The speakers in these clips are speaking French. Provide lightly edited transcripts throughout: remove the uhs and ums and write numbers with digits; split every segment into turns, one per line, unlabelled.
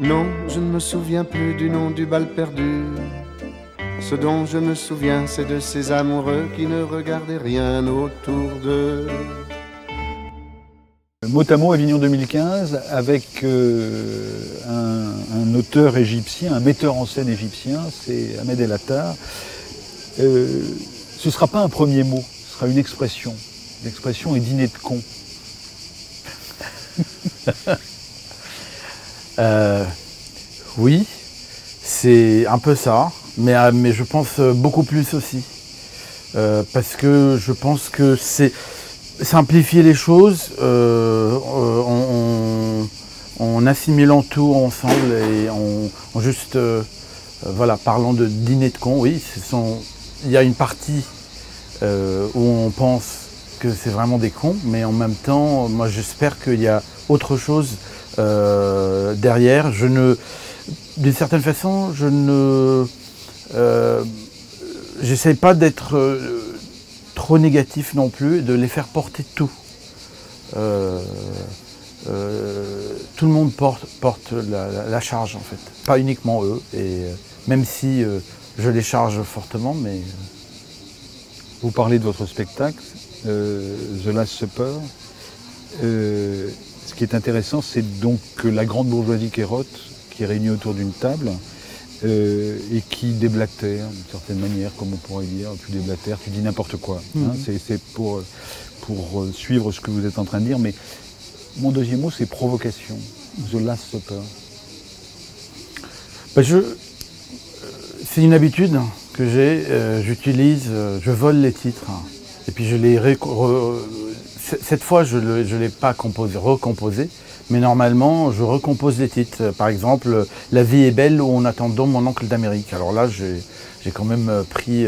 Non, je ne me souviens plus du nom du bal perdu. Ce dont je me souviens, c'est de ces amoureux qui ne regardaient rien autour d'eux.
Mot à mot, Avignon 2015, avec un auteur égyptien, un metteur en scène égyptien, c'est Ahmed El Attar. Ce ne sera pas un premier mot, ce sera une expression. L'expression est dîner de con.
Oui, c'est un peu ça, mais je pense beaucoup plus aussi. Parce que je pense que c'est simplifier les choses en assimilant tout ensemble et en juste voilà, parlant de dîner de con. Oui, il y a une partie où on pense que c'est vraiment des cons, mais en même temps, moi j'espère qu'il y a autre chose derrière. D'une certaine façon, j'essaie pas d'être trop négatif non plus, de les faire porter tout. Tout le monde porte la charge en fait, pas uniquement eux. Et même si je les charge fortement, mais
Vous parlez de votre spectacle, The Last Supper. Ce qui est intéressant, c'est donc que la grande bourgeoisie kérote, qui est réunie autour d'une table, et qui déblatère, d'une certaine manière, comme on pourrait dire, tu déblatères, tu dis n'importe quoi. Hein, c'est pour suivre ce que vous êtes en train de dire, mais mon deuxième mot, c'est provocation. The Last Supper.
C'est une habitude que j'ai, j'utilise, je vole les titres, et puis je les cette fois je ne l'ai pas recomposé, mais normalement je recompose les titres. Par exemple, La vie est belle ou En attendant mon oncle d'Amérique. Alors là j'ai quand même pris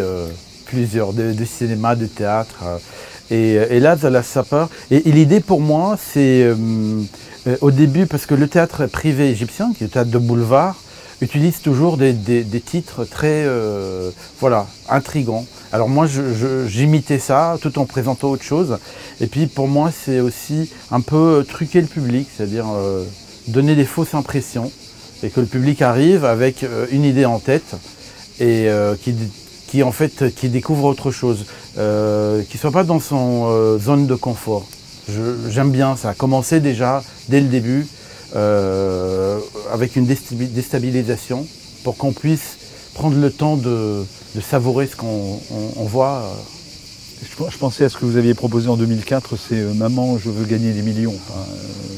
plusieurs, de cinéma, de théâtre, et là The Last Supper. Et l'idée pour moi c'est au début, parce que le théâtre privé égyptien, qui est le théâtre de boulevard, utilise toujours des titres très voilà, intrigants. Alors moi j'imitais ça tout en présentant autre chose. Et puis pour moi c'est aussi un peu truquer le public, c'est-à-dire donner des fausses impressions et que le public arrive avec une idée en tête et qui découvre autre chose, qui ne soit pas dans son zone de confort. J'aime bien ça, commencer déjà dès le début avec une déstabilisation pour qu'on puisse prendre le temps de savourer ce qu'on voit.
Je pensais à ce que vous aviez proposé en 2004, c'est Maman, je veux gagner des millions,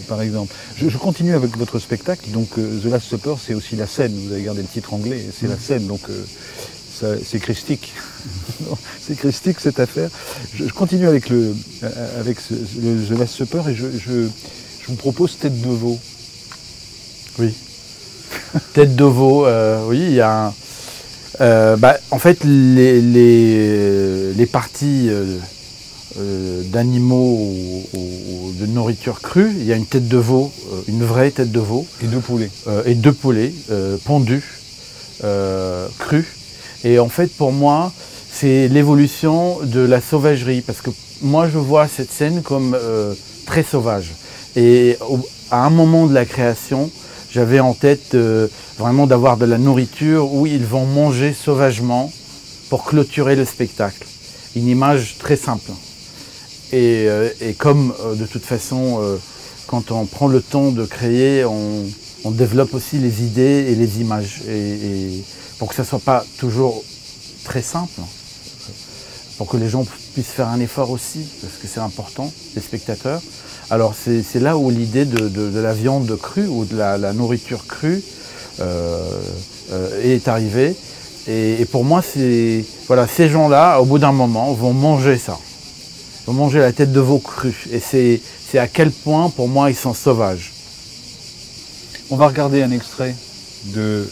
par exemple. Je continue avec votre spectacle, donc The Last Supper, c'est aussi la scène, vous avez gardé le titre anglais, c'est la scène, donc c'est christique. C'est christique cette affaire. Je continue avec le The Last Supper et je vous propose Tête de veau.
Oui. Tête de veau, oui, il y a en fait, les parties d'animaux ou de nourriture crue, il y a une tête de veau, une vraie tête de veau.
Et deux poulets.
Et deux poulets pondus, crus. Et en fait, pour moi, c'est l'évolution de la sauvagerie. Parce que moi, je vois cette scène comme très sauvage. Et à un moment de la création, j'avais en tête vraiment d'avoir de la nourriture où ils vont manger sauvagement pour clôturer le spectacle. Une image très simple. Et comme de toute façon, quand on prend le temps de créer, on développe aussi les idées et les images. Et pour que ça ne soit pas toujours très simple, pour que les gens puissent faire un effort aussi, parce que c'est important, les spectateurs. Alors c'est là où l'idée de la viande crue ou de la nourriture crue est arrivée. Et pour moi, voilà, ces gens-là, au bout d'un moment, vont manger ça. Ils vont manger la tête de veau crue. Et c'est à quel point, pour moi, ils sont sauvages.
On va regarder un extrait de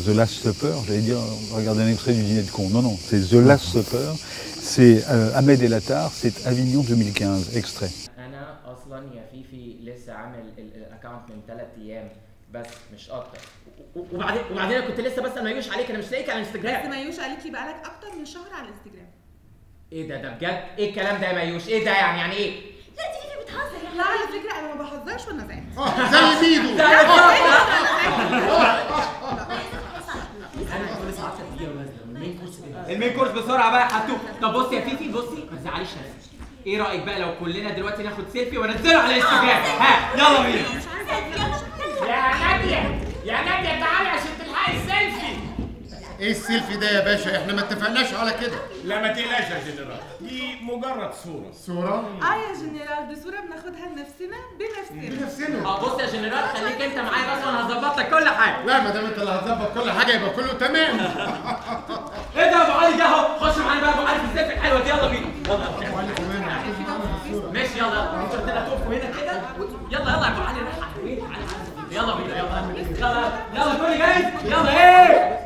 The Last Supper. J'allais dire, on va regarder un extrait du dîner de con. Non, c'est The Last Supper. C'est Ahmed El Attar, c'est Avignon 2015, extrait.
اصلا يا فيفي لسه عامل الاكونت من 3 ايام بس مش اكتر وبعدين انا كنت لسه بسال مايوش عليك، انا مش لاقيك على الانستجرام.
بس مايوش عليك لي بقالك اكتر من شهر على الانستجرام.
ايه ده بجد؟ ايه الكلام ده يا مايوش؟ ايه ده يعني ايه؟
لا دي فيفي بتهزر. لا على فكره انا ما بهزرش وانا زعلت.
زي ميدو.
بسرعه بقى يا حتو. طب بصي يا فيفي بصي ما تزعليش نفسك. ايه رايك بقى لو كلنا دلوقتي ناخد سيلفي وننزله على الانستجرام؟ ها يلا بينا.
يا ناديه يا ناديه تعالي عشان تلحقي السيلفي.
ايه السيلفي ده يا باشا؟ احنا ما اتفقناش على كده.
لا ما تقلقش يا جنرال، دي مجرد صوره.
صورة؟
يا جنرال دي صورة بناخدها لنفسنا بنفسنا.
بص يا جنرال خليك انت معايا بس وانا هظبط لك كل حاجه.
لا ما دام انت اللي هتظبط كل حاجة يبقى كله تمام.
ايه ده يا ابو علي ده اهو، خش معانا بقى يا ابو علي في السيلفي الحلوه دي، يلا بينا. ماشي يلا انتوا كده تقفوا هنا كده. يلا يلا يا ابو علي رايح على وين؟ يلا بينا يلا كل جاهز؟ يلا ايه؟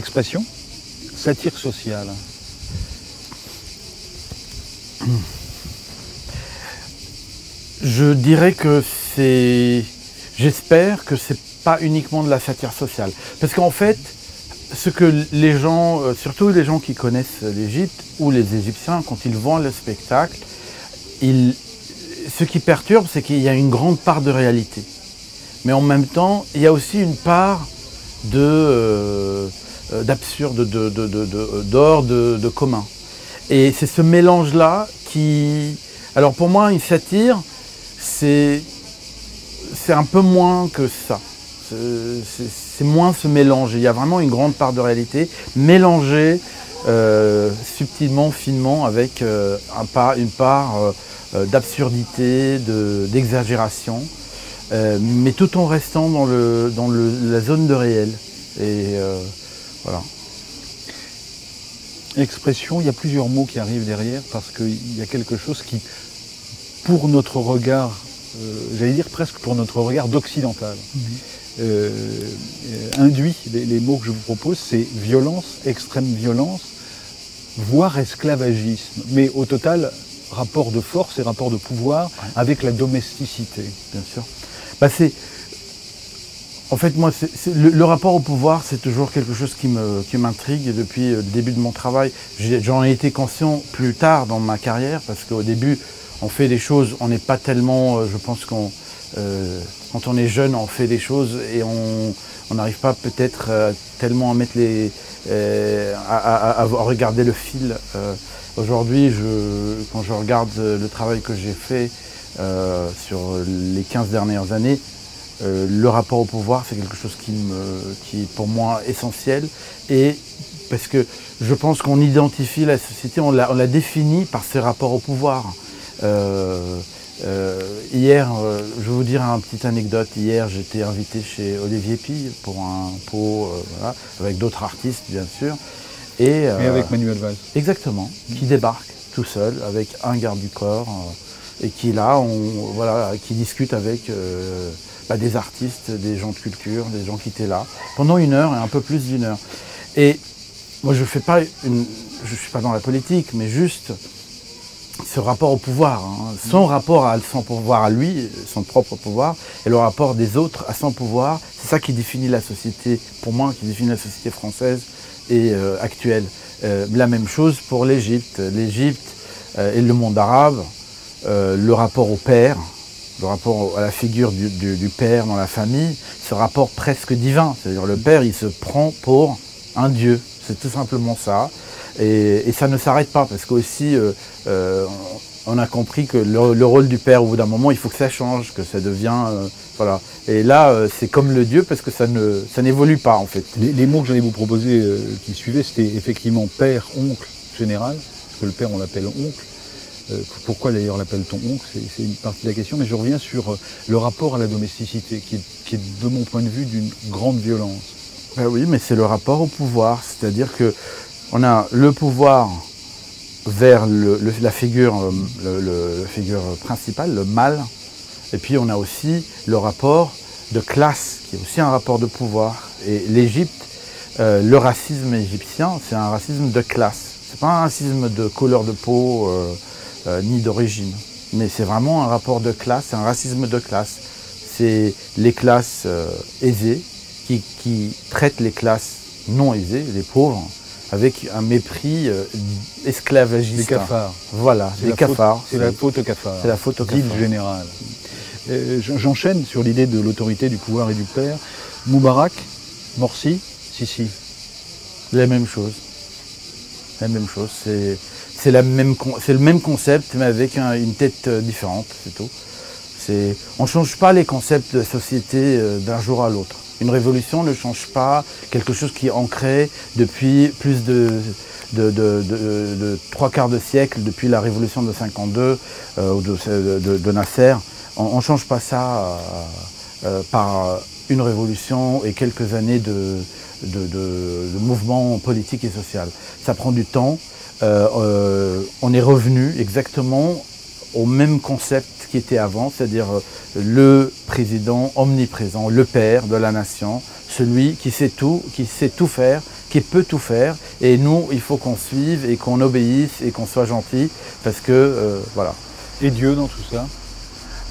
Expression, satire sociale.
Je dirais que c'est... J'espère que c'est pas uniquement de la satire sociale. Parce qu'en fait, ce que les gens, surtout les gens qui connaissent l'Égypte ou les Égyptiens, quand ils voient le spectacle, ce qui perturbe, c'est qu'il y a une grande part de réalité. Mais en même temps, il y a aussi une part d'absurde, d'ordre, de commun. Et c'est ce mélange-là qui... Alors pour moi, une satire, c'est un peu moins que ça. C'est moins ce mélange. Il y a vraiment une grande part de réalité mélangée subtilement, finement, avec une part d'absurdité, d'exagération, mais tout en restant dans la zone de réel. Et voilà.
Expression, il y a plusieurs mots qui arrivent derrière parce qu'il y a quelque chose qui, pour notre regard, j'allais dire presque pour notre regard d'occidental, induit, les mots que je vous propose, c'est violence, extrême violence, voire esclavagisme. Mais au total, rapport de force et rapport de pouvoir avec la domesticité.
Bien sûr. Bah en fait, moi, le rapport au pouvoir, c'est toujours quelque chose qui m'intrigue depuis le début de mon travail. J'en ai été conscient plus tard dans ma carrière, parce qu'au début, on fait des choses, on n'est pas tellement, je pense quand on est jeune, on fait des choses et on n'arrive pas peut-être tellement à mettre à regarder le fil. Aujourd'hui, quand je regarde le travail que j'ai fait sur les 15 dernières années, le rapport au pouvoir, c'est quelque chose qui est pour moi essentiel, et parce que je pense qu'on identifie la société, on la définit par ses rapports au pouvoir. Hier, je vais vous dire une petite anecdote. Hier, j'étais invité chez Olivier Pille pour un pot, voilà, avec d'autres artistes bien sûr. Mais
avec Manuel Valls.
Exactement, qui débarque tout seul avec un garde du corps et qui là, qui discute avec des artistes, des gens de culture, des gens qui étaient là pendant 1 heure et un peu plus d'1 heure. Et moi, je suis pas dans la politique, mais juste ce rapport au pouvoir, son rapport à son pouvoir à lui, son propre pouvoir, et le rapport des autres à son pouvoir, c'est ça qui définit la société, pour moi, qui définit la société française et actuelle. La même chose pour l'Égypte. L'Égypte et le monde arabe, le rapport au père, le rapport à la figure du père dans la famille, ce rapport presque divin. C'est-à-dire le père, il se prend pour un dieu. C'est tout simplement ça. Et ça ne s'arrête pas, parce qu'aussi, on a compris que le rôle du père, au bout d'un moment, il faut que ça change, que ça devient... voilà. Et là, c'est comme le dieu, parce que ça n'évolue pas, en fait.
Les mots que j'allais vous proposer qui suivaient, c'était effectivement père, oncle, général, parce que le père, on l'appelle oncle. Pourquoi d'ailleurs l'appelle-t-on oncle? C'est une partie de la question, mais je reviens sur le rapport à la domesticité, qui est de mon point de vue d'une grande violence.
Ben oui, mais c'est le rapport au pouvoir, c'est-à-dire que on a le pouvoir vers la figure principale, le mâle, et puis on a aussi le rapport de classe, qui est aussi un rapport de pouvoir. Et l'Égypte, le racisme égyptien, c'est un racisme de classe. C'est pas un racisme de couleur de peau, ni d'origine, mais c'est vraiment un rapport de classe, c'est un racisme de classe. C'est les classes aisées qui traitent les classes non aisées, les pauvres, avec un mépris esclavagiste.
Les cafards.
Voilà, les cafards.
C'est la faute aux cafards.
C'est la faute aux cafards.
Général. J'enchaîne sur l'idée de l'autorité, du pouvoir et du père. Moubarak, Morsi, Sisi.
La même chose. La même chose. C'est le même concept, mais avec une tête différente, c'est tout. On ne change pas les concepts de société d'un jour à l'autre. Une révolution ne change pas quelque chose qui est ancré depuis plus de 3/4 de siècle, depuis la révolution de 52 ou de Nasser. On ne change pas ça par une révolution et quelques années de mouvement politique et social. Ça prend du temps. On est revenu exactement au même concept qui était avant, c'est-à-dire le président omniprésent, le père de la nation, celui qui sait tout faire, qui peut tout faire. Et nous, il faut qu'on suive et qu'on obéisse et qu'on soit gentil, parce que voilà.
Et Dieu dans tout ça?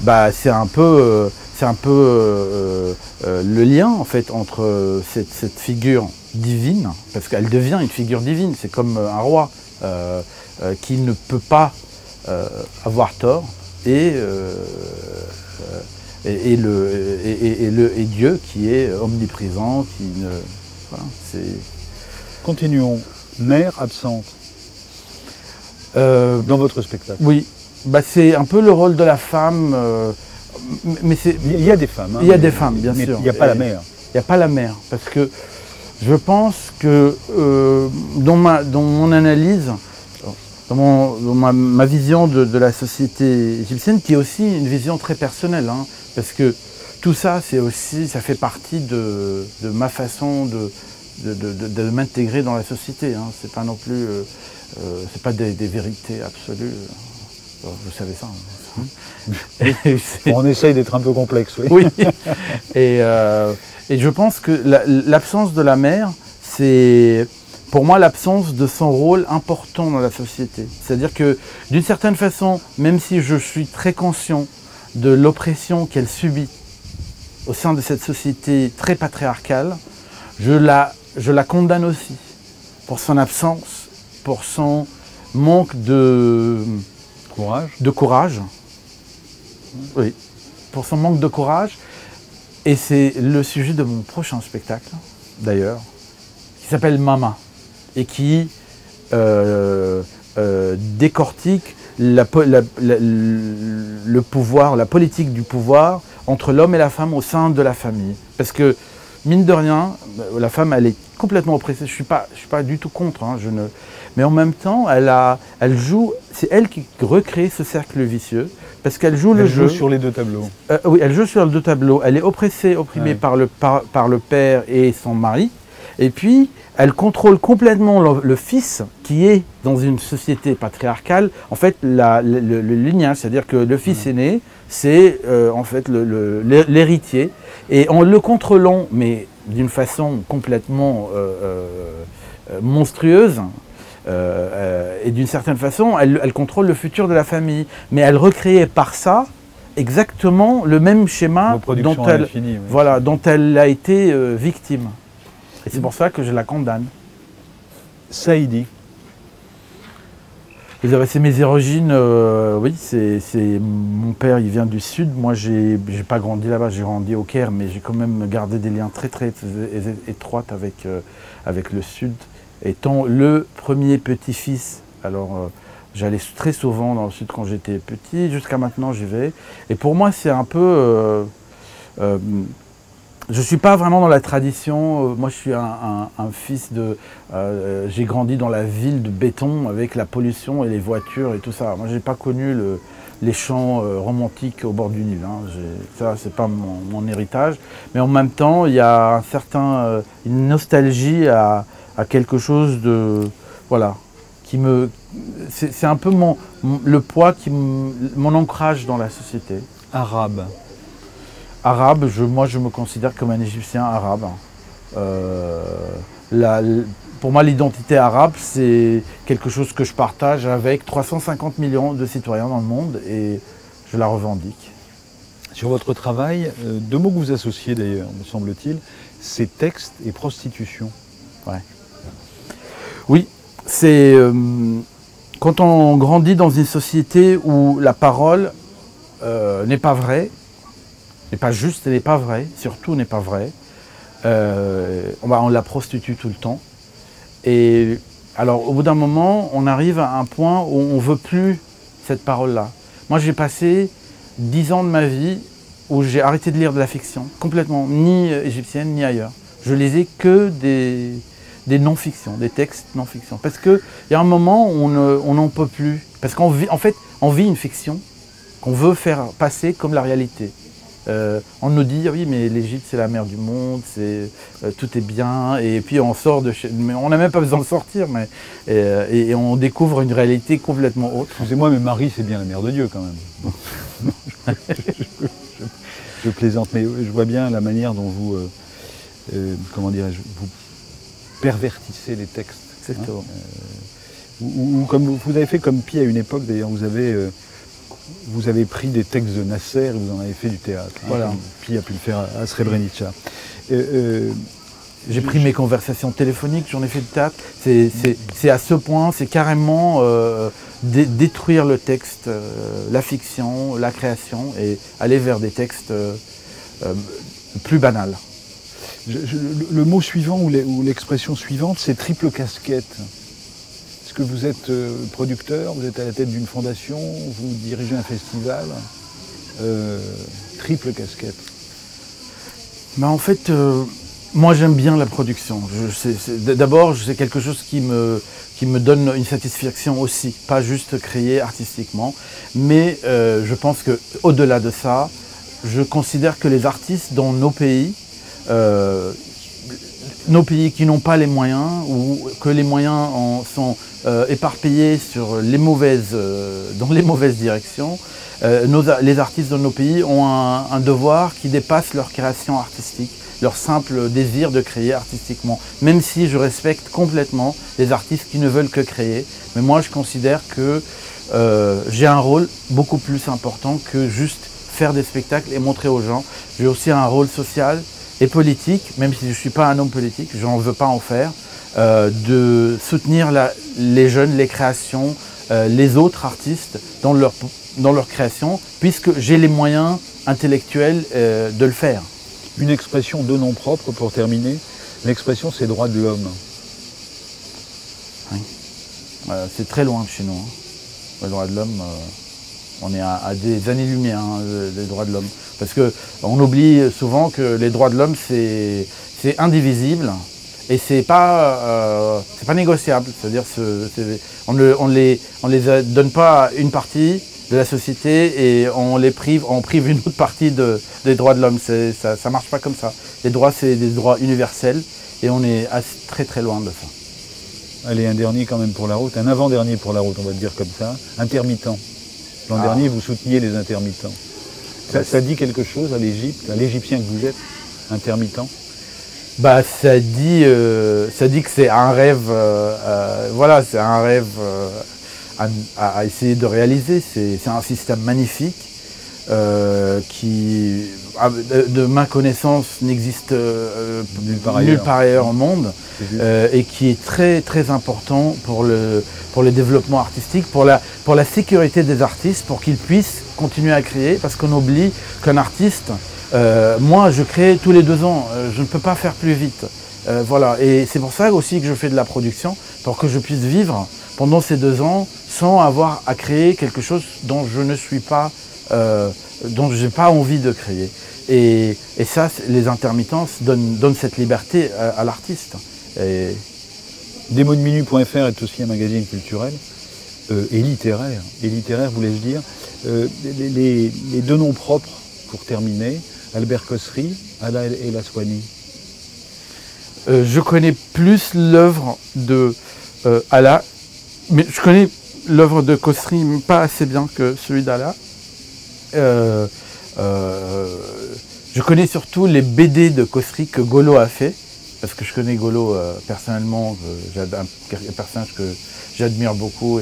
Bah, c'est un peu le lien en fait entre cette figure divine, parce qu'elle devient une figure divine, c'est comme un roi qui ne peut pas avoir tort, et Dieu qui est omniprésent, qui ne... Voilà, c'est...
Continuons. Mère absente. Dans votre spectacle.
Oui, bah, c'est un peu le rôle de la femme, mais c'est...
Il y a des femmes. Hein,
il y a des femmes, bien sûr.
Il n'y a pas la mère.
Il n'y a pas la mère, parce que je pense que dans mon analyse, dans ma vision de la société égyptienne, qui est aussi une vision très personnelle, hein, parce que tout ça, ça fait partie de ma façon de m'intégrer dans la société. Hein. C'est pas non plus, c'est pas des vérités absolues. Vous savez ça. Hein.
On essaye d'être un peu complexe, oui.
Oui. Et je pense que l'absence de la mère, c'est pour moi l'absence de son rôle important dans la société. C'est-à-dire que d'une certaine façon, même si je suis très conscient de l'oppression qu'elle subit au sein de cette société très patriarcale, je la condamne aussi pour son absence, pour son manque de courage. Oui, pour son manque de courage. Et c'est le sujet de mon prochain spectacle, d'ailleurs, qui s'appelle Mama, et qui décortique le pouvoir, la politique du pouvoir entre l'homme et la femme au sein de la famille. Parce que, mine de rien, la femme, elle est complètement oppressée. Je suis pas du tout contre, hein, mais en même temps, elle joue, c'est elle qui recrée ce cercle vicieux, parce qu'elle joue le jeu.
Elle joue sur les deux tableaux.
Oui, elle joue sur les deux tableaux. Elle est opprimée
ouais.
par le père et son mari, et puis elle contrôle complètement le fils qui est dans une société patriarcale, en fait, le lignage, c'est-à-dire que le fils aîné, c'est en fait l'héritier, et en le contrôlant, mais d'une façon complètement monstrueuse, et d'une certaine façon, elle contrôle le futur de la famille, mais elle recréait par ça exactement le même schéma dont elle a été victime. Et c'est pour ça que je la condamne.
Saïdi.
C'est mes origines, oui, c'est mon père, il vient du sud. Moi, j'ai pas grandi là-bas, j'ai grandi au Caire, mais j'ai quand même gardé des liens très très étroits avec le sud. Étant le premier petit-fils, alors j'allais très souvent dans le sud quand j'étais petit, jusqu'à maintenant j'y vais. Et pour moi, c'est un peu... je ne suis pas vraiment dans la tradition. Moi, je suis un fils de... j'ai grandi dans la ville de béton avec la pollution et les voitures et tout ça. Moi, je n'ai pas connu les champs romantiques au bord du Nil. Hein. Ça, ce n'est pas mon héritage. Mais en même temps, il y a une nostalgie à quelque chose de... Voilà. C'est un peu le poids, mon ancrage dans la société.
Arabe.
Arabe, moi je me considère comme un Égyptien arabe. Pour moi, l'identité arabe, c'est quelque chose que je partage avec 350 millions de citoyens dans le monde, et je la revendique.
Sur votre travail, deux mots que vous associez d'ailleurs, me semble-t-il, c'est texte et prostitution.
Ouais. Oui, c'est quand on grandit dans une société où la parole n'est pas vraie, n'est pas juste, elle n'est pas vraie, surtout n'est pas vraie. On la prostitue tout le temps. Et alors, au bout d'un moment, on arrive à un point où on ne veut plus cette parole-là. Moi, j'ai passé 10 ans de ma vie où j'ai arrêté de lire de la fiction, complètement, ni égyptienne, ni ailleurs. Je lisais que des non-fictions, des textes non-fiction. Parce qu'il y a un moment où on n'en peut plus. Parce qu'en fait, on vit une fiction qu'on veut faire passer comme la réalité. On nous dit, oui, mais l'Égypte, c'est la mer du monde, tout est bien, et puis on sort de chez... Mais on n'a même pas besoin de sortir, et on découvre une réalité complètement autre.
Excusez-moi, mais Marie, c'est bien la mère de Dieu, quand même. Je plaisante, mais je vois bien la manière dont vous, comment dirais-je, vous pervertissez les textes.
Exactement.
Ou comme vous avez fait comme Pi à une époque, d'ailleurs, vous avez pris des textes de Nasser et vous en avez fait du théâtre.
Voilà.
Pi a pu le faire à Srebrenica.
J'ai pris mes conversations téléphoniques, j'en ai fait du théâtre. C'est à ce point, c'est carrément détruire le texte, la fiction, la création, et aller vers des textes plus banals.
Le mot suivant ou l'expression suivante, c'est triple casquette. Est-ce que vous êtes producteur, vous êtes à la tête d'une fondation, vous dirigez un festival, triple casquette?
Ben en fait, moi j'aime bien la production. D'abord, c'est quelque chose qui me donne une satisfaction aussi, pas juste créer artistiquement. Mais je pense qu'au-delà de ça, je considère que les artistes dans nos pays qui n'ont pas les moyens ou que les moyens sont éparpillés sur dans les mauvaises directions, les artistes de nos pays ont un devoir qui dépasse leur création artistique, leur simple désir de créer artistiquement. Même si je respecte complètement les artistes qui ne veulent que créer, mais moi je considère que j'ai un rôle beaucoup plus important que juste faire des spectacles et montrer aux gens. J'ai aussi un rôle social et politique, même si je ne suis pas un homme politique, je n'en veux pas en faire, de soutenir les jeunes, les créations, les autres artistes dans leur création, puisque j'ai les moyens intellectuels de le faire.
Une expression de nom propre pour terminer, l'expression c'est droit de l'homme.
Oui. C'est très loin de chez nous. Hein. Le droit de l'homme, on est à des années-lumière des droits de l'homme. Parce qu'on oublie souvent que les droits de l'homme, c'est indivisible et c'est pas négociable. C'est-à-dire on les donne pas à une partie de la société et on prive une autre partie des droits de l'homme. Ça marche pas comme ça. Les droits, c'est des droits universels et on est très très loin de ça.
Allez, un dernier quand même pour la route, un avant-dernier pour la route, on va le dire comme ça, intermittent. L'an dernier, vous souteniez les intermittents. Ça dit quelque chose à l'Égypte, à l'Égyptien que vous êtes, intermittent?
Bah, ça dit que c'est un rêve, voilà, c'est un rêve à essayer de réaliser. C'est un système magnifique qui, de ma connaissance, n'existe nulle part ailleurs au monde et qui est très très important pour le développement artistique, pour la sécurité des artistes, pour qu'ils puissent continuer à créer, parce qu'on oublie qu'un artiste, moi je crée tous les 2 ans, je ne peux pas faire plus vite. Voilà, et c'est pour ça aussi que je fais de la production, pour que je puisse vivre pendant ces 2 ans sans avoir à créer quelque chose dont je ne suis pas, dont je n'ai pas envie de créer. Et ça, les intermittences donnent cette liberté à l'artiste.
Desmotsdeminut.fr est aussi un magazine culturel et littéraire. Et littéraire, voulais-je dire. Les 2 noms propres, pour terminer, Albert Cosseri, Ala El Aswany.
Je connais plus l'œuvre de Ala, mais je connais l'œuvre de Cosseri, mais pas assez bien que celui d'Ala. Je connais surtout les BD de Cosseri que Golo a fait, parce que je connais Golo personnellement, un personnage que j'admire beaucoup.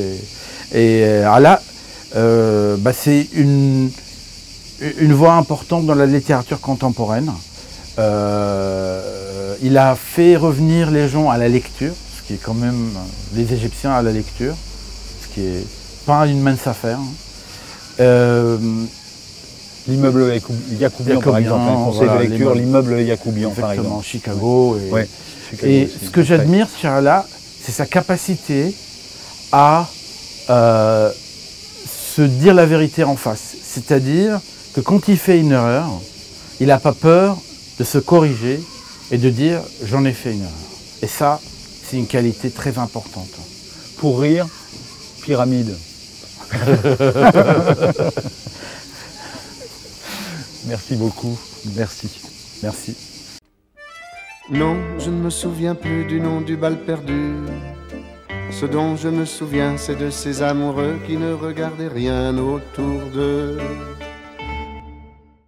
Et Ala, c'est une voix importante dans la littérature contemporaine. Il a fait revenir les gens à la lecture, ce qui est quand même les Égyptiens à la lecture, ce qui est pas une mince affaire.
L'immeuble Yacoubian, par exemple, un conseil
voilà,
de lecture, l'immeuble Yacoubian, par
Exactement,
exemple.
Chicago.
Ouais, Chicago
Et
aussi,
ce que
très.
j'admire chez Charla, c'est sa capacité à se dire la vérité en face. C'est-à-dire que quand il fait une erreur, il n'a pas peur de se corriger et de dire « j'en ai fait une erreur ». Et ça, c'est une qualité très importante.
Pour rire, pyramide. Merci beaucoup. Merci.
Merci.
Non, je ne me souviens plus du nom du bal perdu. Ce dont je me souviens, c'est de ces amoureux qui ne regardaient rien autour d'eux.